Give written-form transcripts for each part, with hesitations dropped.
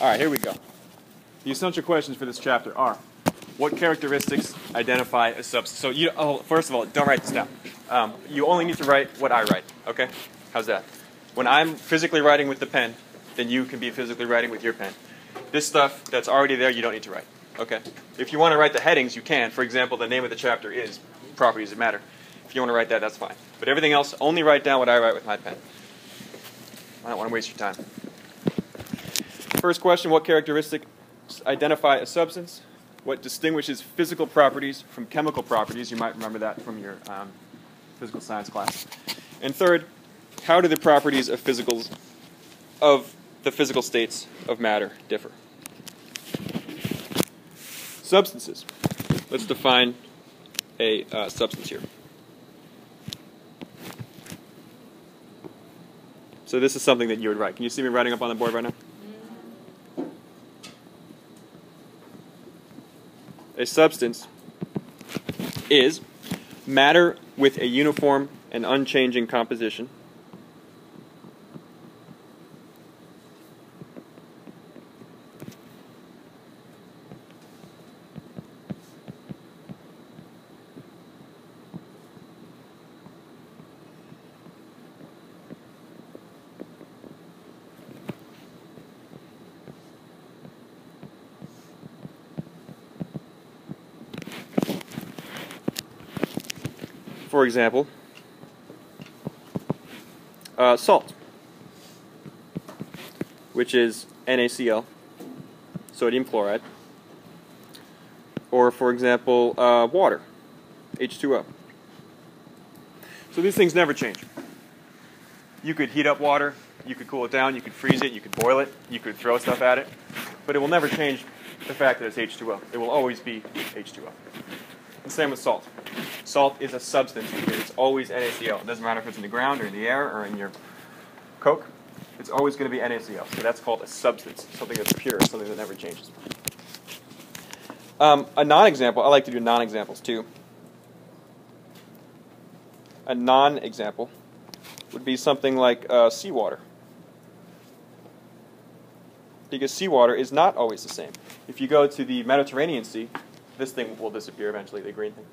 All right, here we go. The essential questions for this chapter are, what characteristics identify a substance? So first of all, don't write this down. You only need to write what I write, okay? How's that? When I'm physically writing with the pen, then you can be physically writing with your pen. This stuff that's already there, you don't need to write, okay? If you want to write the headings, you can. For example, the name of the chapter is Properties of Matter. If you want to write that, that's fine. But everything else, only write down what I write with my pen. I don't want to waste your time. First question, what characteristics identify a substance? What distinguishes physical properties from chemical properties? You might remember that from your physical science class. And third, how do the properties of the physical states of matter differ? Substances. Let's define a substance here. So this is something that you would write. Can you see me writing up on the board right now? A substance is matter with a uniform and unchanging composition, for example, salt, which is NaCl, sodium chloride, or for example, water, H2O. So these things never change. You could heat up water, you could cool it down, you could freeze it, you could boil it, you could throw stuff at it, but it will never change the fact that it's H2O. It will always be H2O. The same with salt. Salt is a substance because it's always NaCl. It doesn't matter if it's in the ground or in the air or in your Coke. It's always going to be NaCl. So that's called a substance, something that's pure, something that never changes. A non-example, I like to do non-examples too. A non-example would be something like seawater. Because seawater is not always the same. If you go to the Mediterranean Sea, this thing will disappear eventually, the green thing.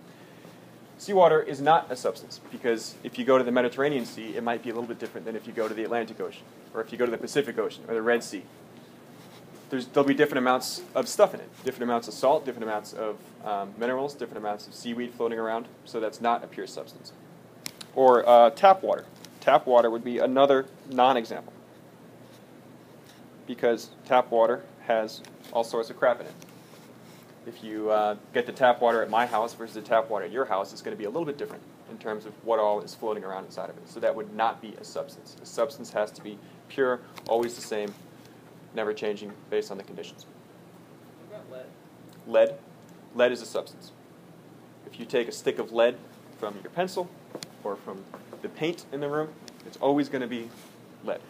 Seawater is not a substance, because if you go to the Mediterranean Sea, it might be a little bit different than if you go to the Atlantic Ocean, or if you go to the Pacific Ocean, or the Red Sea. There'll be different amounts of stuff in it, different amounts of salt, different amounts of minerals, different amounts of seaweed floating around, so that's not a pure substance. Or tap water. Tap water would be another non-example, because tap water has all sorts of crap in it. If you get the tap water at my house versus the tap water at your house, it's going to be a little bit different in terms of what all is floating around inside of it. So that would not be a substance. A substance has to be pure, always the same, never changing based on the conditions. What about lead? Lead? Lead is a substance. If you take a stick of lead from your pencil or from the paint in the room, it's always going to be lead.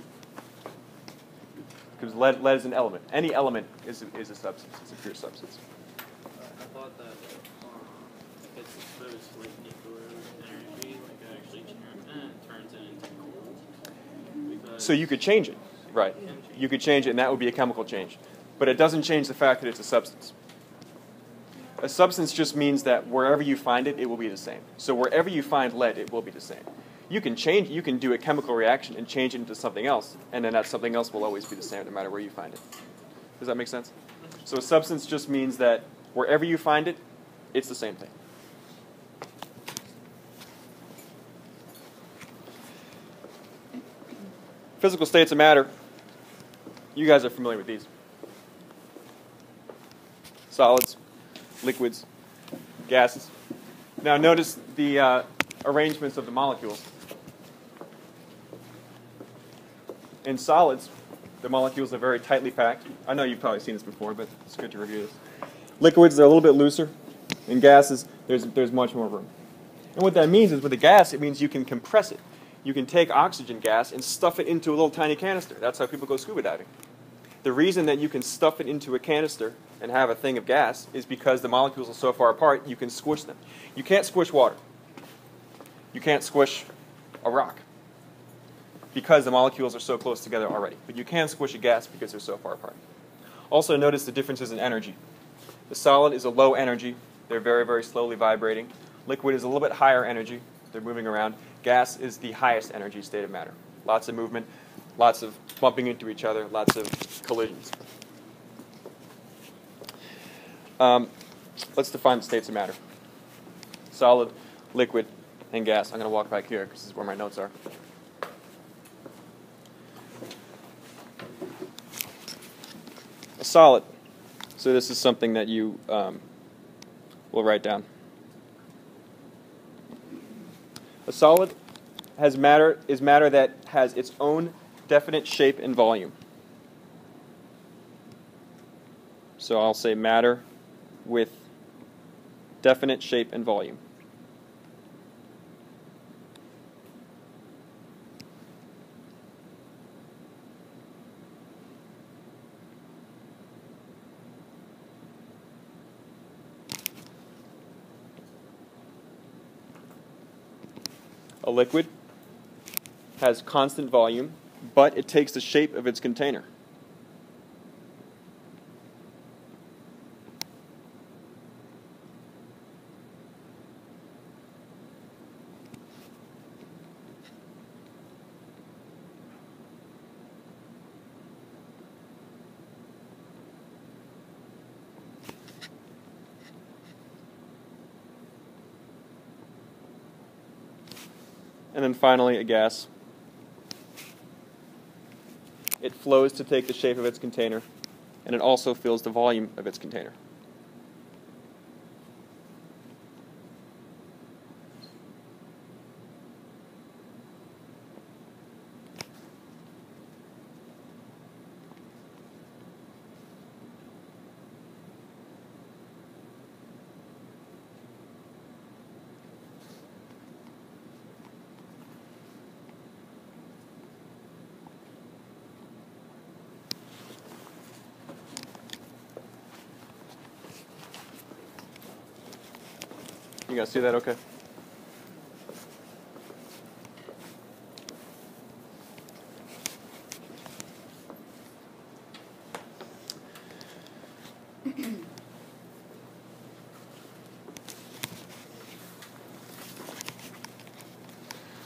Because lead is an element. Any element is a substance. It's a pure substance. I thought that if it's exposed to like nuclear energy, like it actually turns it into gold. So you could change it, right? You could change it, and that would be a chemical change. But it doesn't change the fact that it's a substance. A substance just means that wherever you find it, it will be the same. So wherever you find lead, it will be the same. You can do a chemical reaction and change it into something else, and then that something else will always be the same no matter where you find it. Does that make sense? So a substance just means that wherever you find it, it's the same thing. Physical states of matter. You guys are familiar with these. Solids, liquids, gases. Now notice the arrangements of the molecules. In solids, the molecules are very tightly packed. I know you've probably seen this before, but it's good to review this. Liquids, they're a little bit looser. In gases, there's much more room. And what that means is with a gas, it means you can compress it. You can take oxygen gas and stuff it into a little tiny canister. That's how people go scuba diving. The reason that you can stuff it into a canister and have a thing of gas is because the molecules are so far apart, you can squish them. You can't squish water. You can't squish a rock because the molecules are so close together already. But you can squish a gas because they're so far apart. Also notice the differences in energy. The solid is a low energy. They're very, very slowly vibrating. Liquid is a little bit higher energy. They're moving around. Gas is the highest energy state of matter. Lots of movement, lots of bumping into each other, lots of collisions. Let's define the states of matter. Solid, liquid, and gas. I'm going to walk back here because this is where my notes are. A solid. So this is something that you will write down. A solid is matter that has its own definite shape and volume. So I'll say matter with definite shape and volume. A liquid has constant volume, but it takes the shape of its container. And then finally, a gas. It flows to take the shape of its container, and it also fills the volume of its container. You guys see that okay?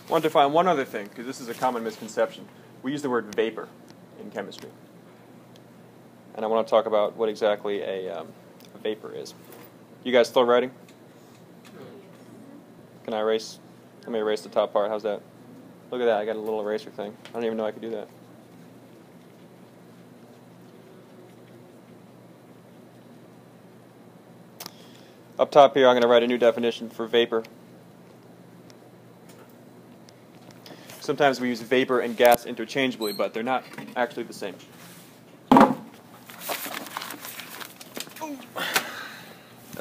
I want to define one other thing, because this is a common misconception. We use the word vapor in chemistry. And I want to talk about what exactly a vapor is. You guys still writing? Can I erase? Let me erase the top part. How's that? Look at that. I got a little eraser thing. I don't even know I could do that. Up top here, I'm going to write a new definition for vapor. Sometimes we use vapor and gas interchangeably, but they're not actually the same. A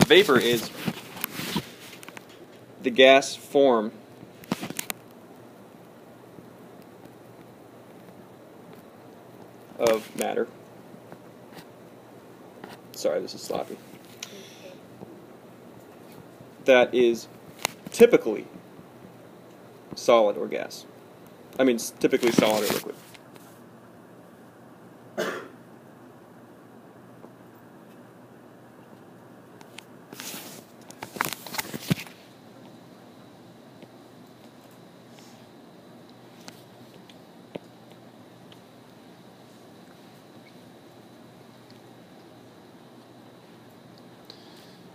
vapor is the gas form of matter. Sorry, this is sloppy. That is typically solid or gas. I mean, typically solid or liquid.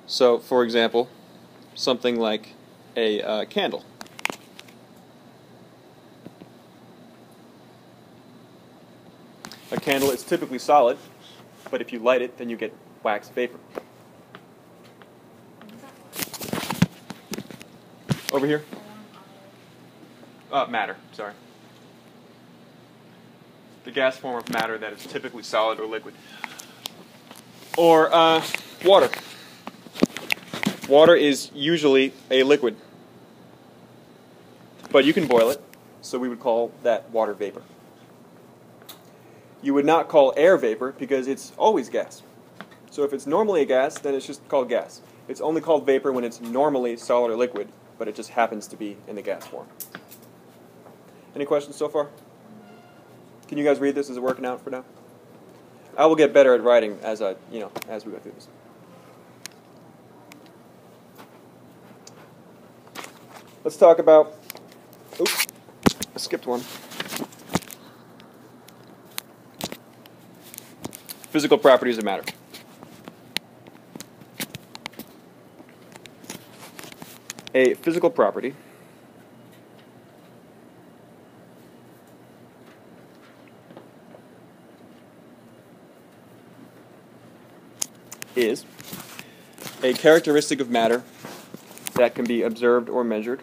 So, for example, something like a candle. A candle is typically solid, but if you light it, then you get wax vapor. Over here? Matter, sorry. The gas form of matter that is typically solid or liquid. Or water. Water is usually a liquid, but you can boil it, so we would call that water vapor. You would not call air vapor because it's always gas. So if it's normally a gas, then it's just called gas. It's only called vapor when it's normally solid or liquid, but it just happens to be in the gas form. Any questions so far? Can you guys read this? Is it working out for now? I will get better at writing as we go through this. Let's talk about. Oops, I skipped one. Physical properties of matter. A physical property is a characteristic of matter that can be observed or measured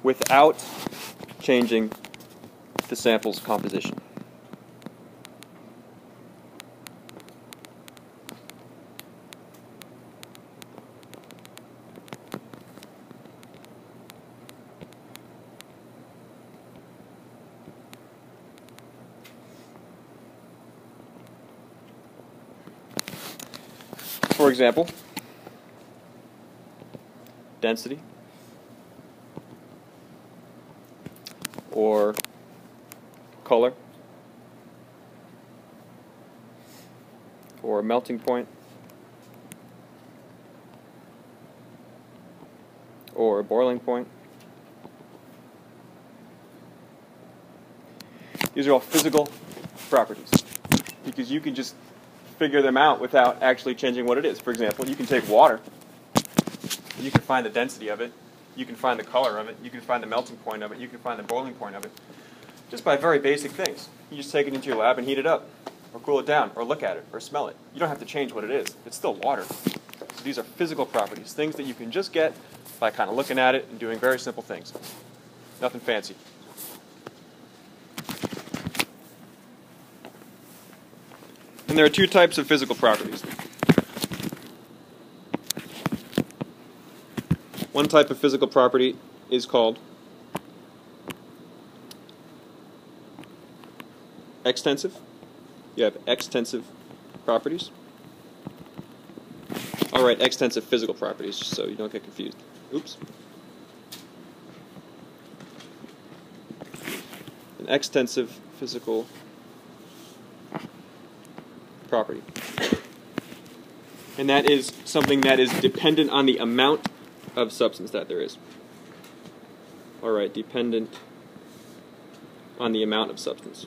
without changing the sample's composition. For example, density, or color, or melting point, or boiling point. These are all physical properties because you can just figure them out without actually changing what it is. For example, you can take water, you can find the density of it, you can find the color of it, you can find the melting point of it, you can find the boiling point of it, just by very basic things. You just take it into your lab and heat it up, or cool it down, or look at it, or smell it. You don't have to change what it is. It's still water. So these are physical properties, things that you can just get by kind of looking at it and doing very simple things. Nothing fancy. And there are two types of physical properties. One type of physical property is called extensive. You have extensive properties. I'll write extensive physical properties just so you don't get confused. Oops. An extensive physical property. And that is something that is dependent on the amount of substance that there is. All right, dependent on the amount of substance.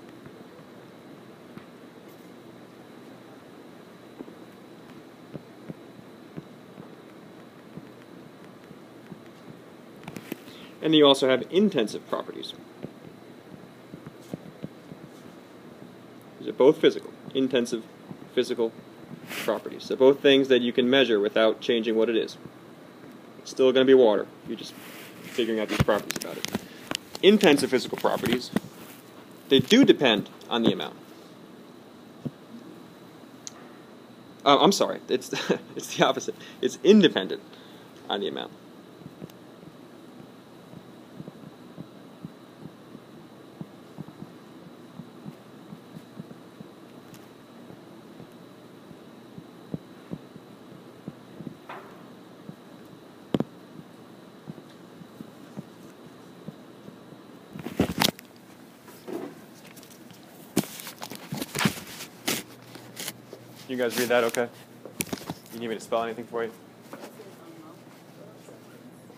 And you also have intensive properties. These are both physical, intensive physical properties. So both things that you can measure without changing what it is. It's still going to be water. You're just figuring out these properties about it. Intensive physical properties, they do depend on the amount. I'm sorry, it's the opposite. It's independent on the amount. You guys read that okay? You need me to spell anything for you?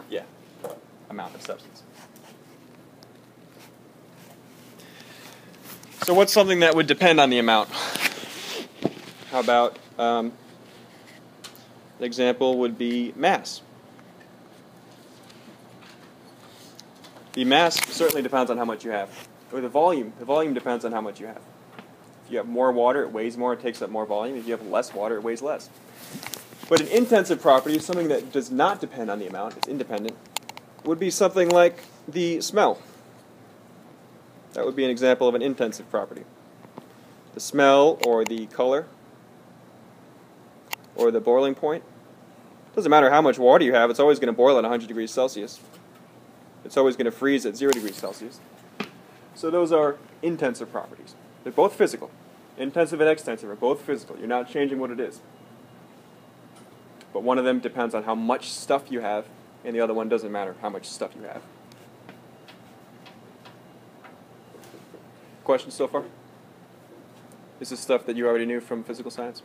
Yeah, amount of substance. So what's something that would depend on the amount? How about an example would be mass. The mass certainly depends on how much you have. Or the volume depends on how much you have. If you have more water, it weighs more, it takes up more volume. If you have less water, it weighs less. But an intensive property, something that does not depend on the amount, it's independent, would be something like the smell. That would be an example of an intensive property. The smell, or the color, or the boiling point, Doesn't matter how much water you have, it's always going to boil at 100 degrees Celsius. It's always going to freeze at 0 degrees Celsius. So those are intensive properties. They're both physical. Intensive and extensive are both physical. You're not changing what it is. But one of them depends on how much stuff you have, and the other one doesn't matter how much stuff you have. Questions so far? This is stuff that you already knew from physical science?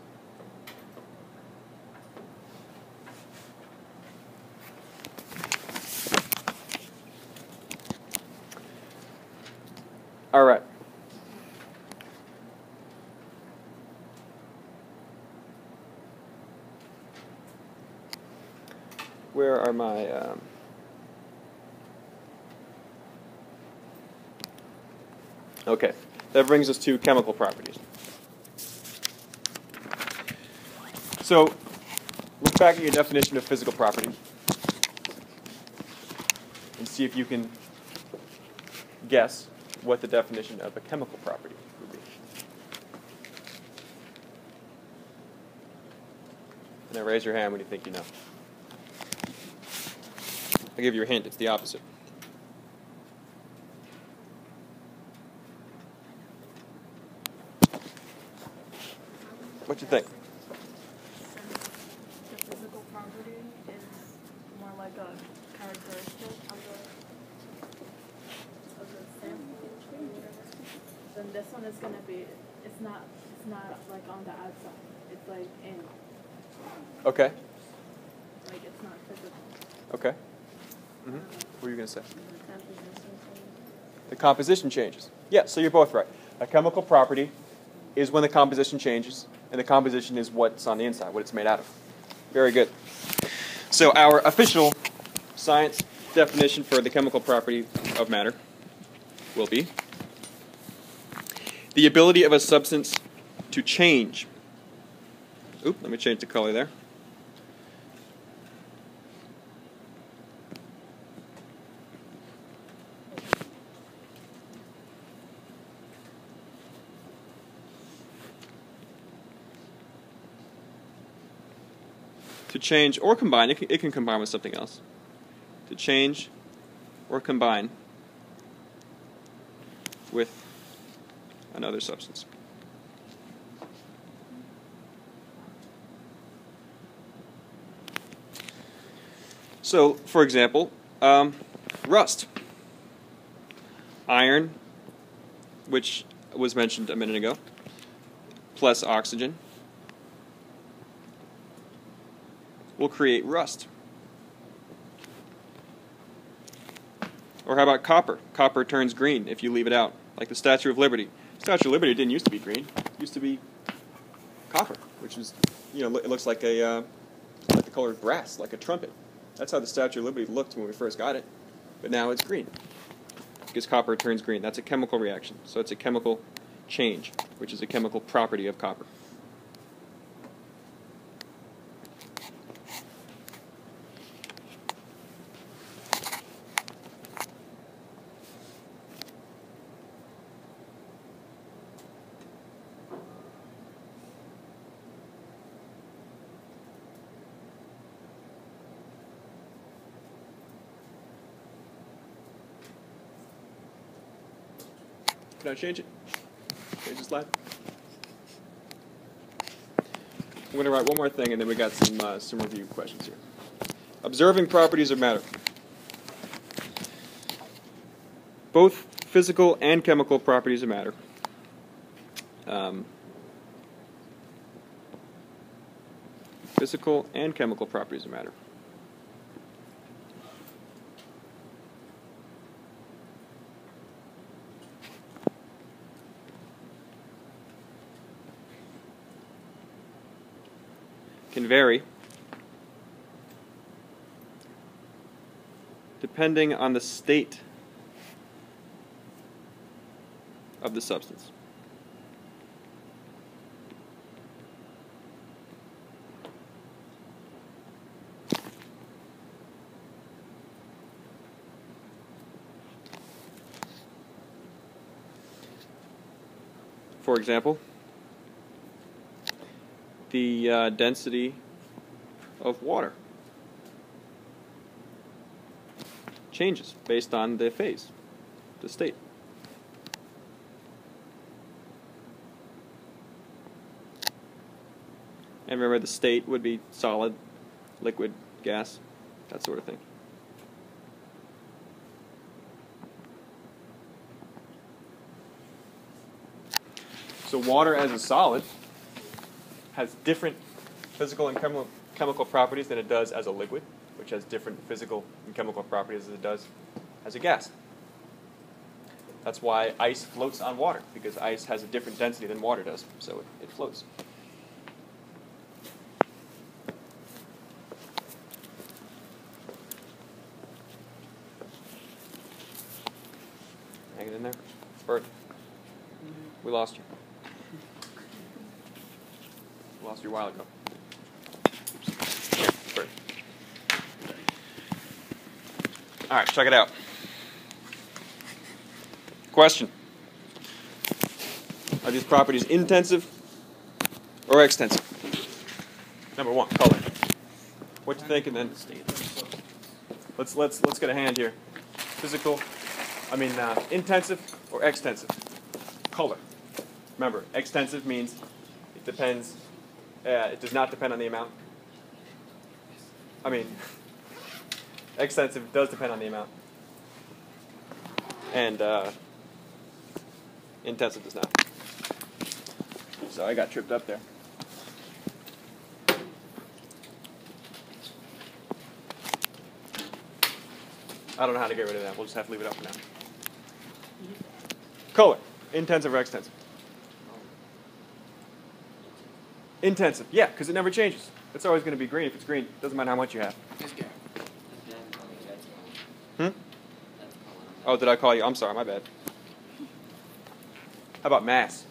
All right. Where are my... Okay, that brings us to chemical properties. So, look back at your definition of physical property and see if you can guess what the definition of a chemical property would be. And then raise your hand when you think you know. I'll give you a hint, it's the opposite. What you think? The physical property is more like a characteristic of the sample. Then this one is gonna be it's not like on the outside. It's like in. Okay. Like it's not physical. Okay. What were you going to say? The composition changes. Yeah, so you're both right. A chemical property is when the composition changes, and the composition is what's on the inside, what it's made out of. Very good. So our official science definition for the chemical property of matter will be the ability of a substance to change. Oop, let me change the color there. To change or combine, it can combine with something else. To change or combine with another substance. So, for example, rust. Iron, which was mentioned a minute ago, plus oxygen, will create rust. Or how about copper? Copper turns green if you leave it out, like the Statue of Liberty. The Statue of Liberty didn't used to be green; it used to be copper, which is, you know, it looks like a like the color of brass, like a trumpet. That's how the Statue of Liberty looked when we first got it, but now it's green because copper turns green. That's a chemical reaction, so it's a chemical change, which is a chemical property of copper. Can I change it? Change the slide? I'm going to write one more thing, and then we got some review questions here. Observing properties of matter. Both physical and chemical properties of matter. Physical and chemical properties of matter. Can vary depending on the state of the substance. For example, the density of water changes based on the phase, the state. And remember, the state would be solid, liquid, gas, that sort of thing. So water as a solid has different physical and chemical properties than it does as a liquid, which has different physical and chemical properties as it does as a gas. That's why ice floats on water, because ice has a different density than water does, so it floats. Hanging in there? Bert, we lost you. Lost you a while ago. Oops. Bert. All right, check it out. Question. Are these properties intensive or extensive? Number one, color. What you think, and then let's get a hand here. Intensive or extensive? Color. Remember, extensive means it depends. It does not depend on the amount. Extensive does depend on the amount, and intensive does not. So I got tripped up there. I don't know how to get rid of that. We'll just have to leave it up for now. Color, intensive or extensive? Intensive, yeah, because it never changes. It's always going to be green. If it's green, it doesn't matter how much you have. Oh, did I call you? I'm sorry, my bad. How about mass?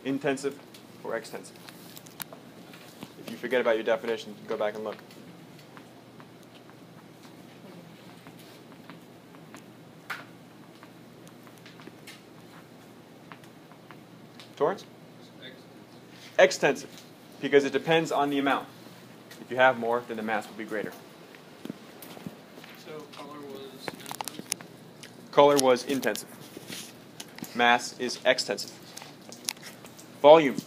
Intensive or extensive? If you forget about your definition, go back and look. Torrance? Extensive, because it depends on the amount. If you have more, then the mass will be greater. So color was intensive? Color was intensive. Mass is extensive. Volume.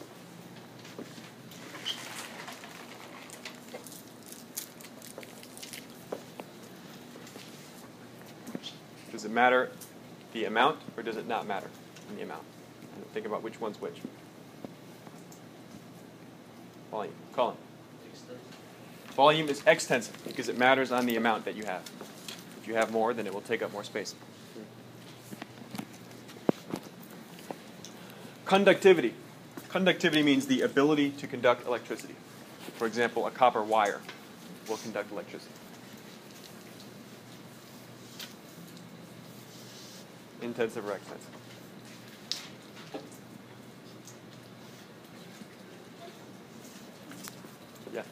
Does it matter the amount, or does it not matter in the amount? Think about which one's which. Volume. Colin. Volume is extensive because it matters on the amount that you have. If you have more, then it will take up more space. Conductivity. Conductivity means the ability to conduct electricity. For example, a copper wire will conduct electricity. Intensive or extensive? Yeah.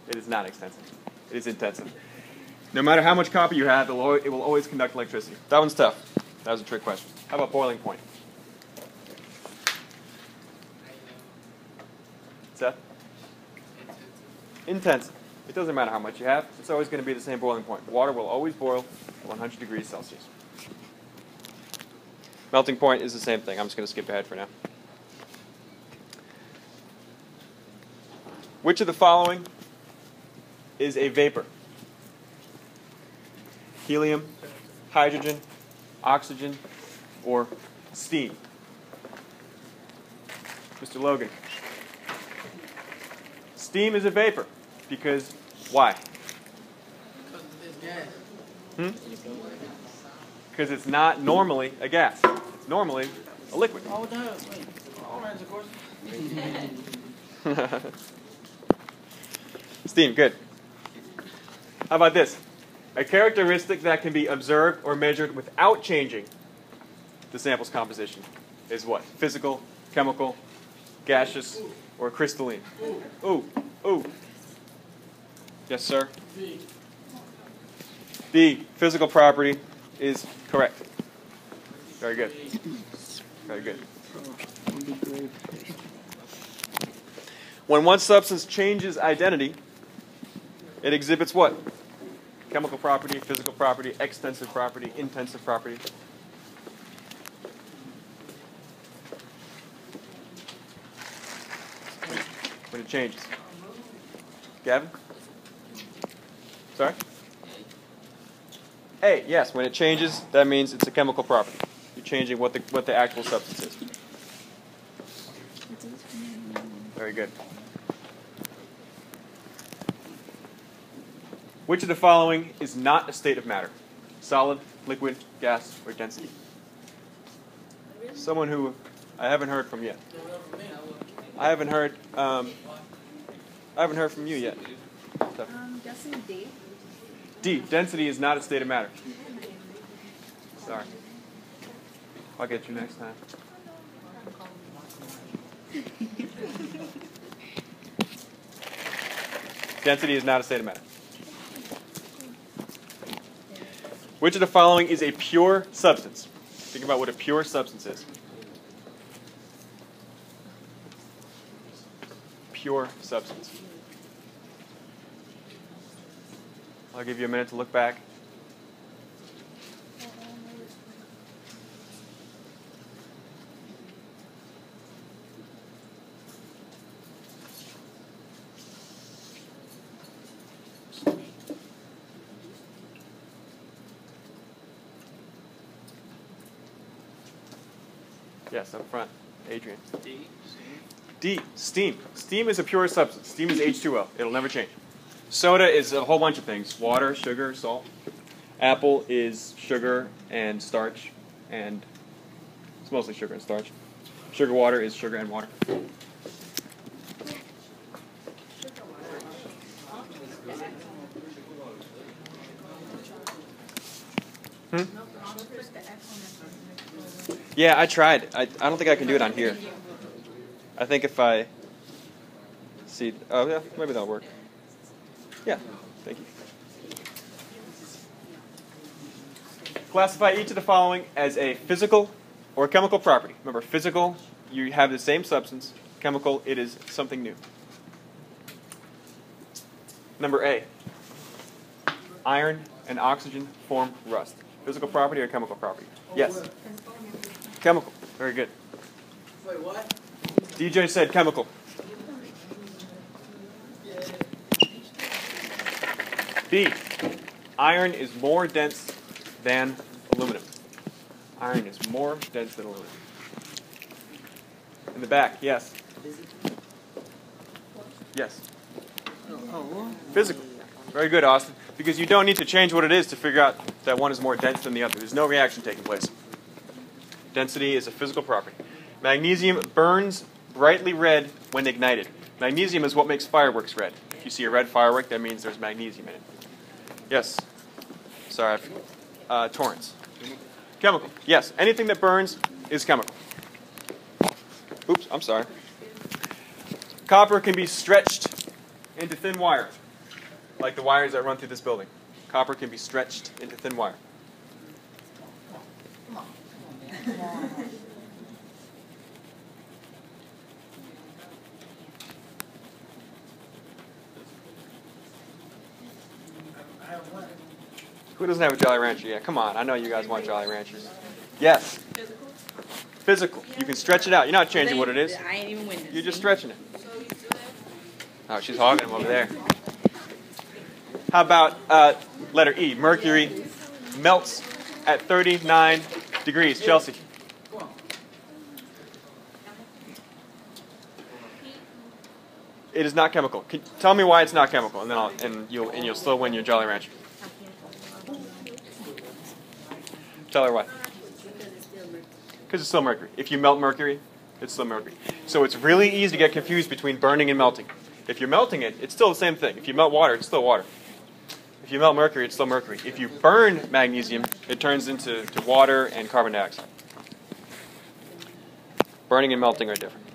It is not extensive. It is intensive. No matter how much copper you have, it will always conduct electricity. That one's tough. That was a trick question. How about boiling point? Seth? Intensive. It doesn't matter how much you have. It's always going to be the same boiling point. Water will always boil at 100 degrees Celsius. Melting point is the same thing. I'm just going to skip ahead for now. Which of the following is a vapor? Helium, hydrogen, oxygen, or steam? Mr. Logan. Steam is a vapor because why? Because it's gas. Because it's not normally a gas. It's normally a liquid. Oh, no. Wait. I'll answer the question. Steam, good. How about this? A characteristic that can be observed or measured without changing the sample's composition is what? Physical, chemical, gaseous, or crystalline? Ooh, ooh. Yes, sir? B. B, physical property, is correct. Very good. Very good. When one substance changes identity, it exhibits what? chemical property, physical property, extensive property, intensive property. When it changes. Gavin? Sorry? A, yes, when it changes, that means it's a chemical property. You're changing what the actual substance is. Very good. Which of the following is not a state of matter? Solid, liquid, gas, or density? Someone who I haven't heard from yet. I haven't heard from you yet. So. Guessing D. D, density is not a state of matter. Sorry. I'll get you next time. Density is not a state of matter. Which of the following is a pure substance? Think about what a pure substance is. Pure substance. I'll give you a minute to look back. Yes, up front. Adrian. D. D, steam. Steam is a pure substance. Steam is H2O. It'll never change. Soda is a whole bunch of things. Water, sugar, salt. Apple is sugar and starch, and it's mostly sugar and starch. Sugar water is sugar and water. Yeah, I tried. I don't think I can do it on here. I think if I see, oh yeah, maybe that'll work. Yeah, thank you. Classify each of the following as a physical or chemical property. Remember, physical, you have the same substance. Chemical, it is something new. Number A, iron and oxygen form rust. Physical property or chemical property? Yes. Chemical. Very good. Wait, what? DJ said chemical. B, iron is more dense than aluminum. Iron is more dense than aluminum. In the back, yes. Yes. Physical. Very good, Austin. Because you don't need to change what it is to figure out that one is more dense than the other. There's no reaction taking place. Density is a physical property. Magnesium burns brightly red when ignited. Magnesium is what makes fireworks red. If you see a red firework, that means there's magnesium in it. Yes. Sorry. Torrance. Chemical. Yes. Anything that burns is chemical. Oops, I'm sorry. Copper can be stretched into thin wire, like the wires that run through this building. Copper can be stretched into thin wire. Who doesn't have a Jolly Rancher yet? Come on, I know you guys want Jolly Ranchers. Yes. Physical. You can stretch it out. You're not changing what it is. I ain't even winning. You're just stretching it. Oh, she's hogging them over there. How about letter E? Mercury melts at 39 degrees. Chelsea. It is not chemical. Tell me why it's not chemical, and then you'll still win your Jolly Rancher. Tell her why. Because it's still mercury. If you melt mercury, it's still mercury. So it's really easy to get confused between burning and melting. If you're melting it, it's still the same thing. If you melt water, it's still water. If you melt mercury, it's still mercury. If you burn magnesium, it turns into water and carbon dioxide. Burning and melting are different.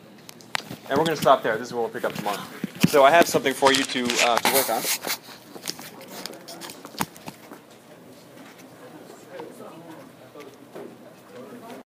And we're going to stop there. This is what we'll pick up tomorrow. So I have something for you to work on.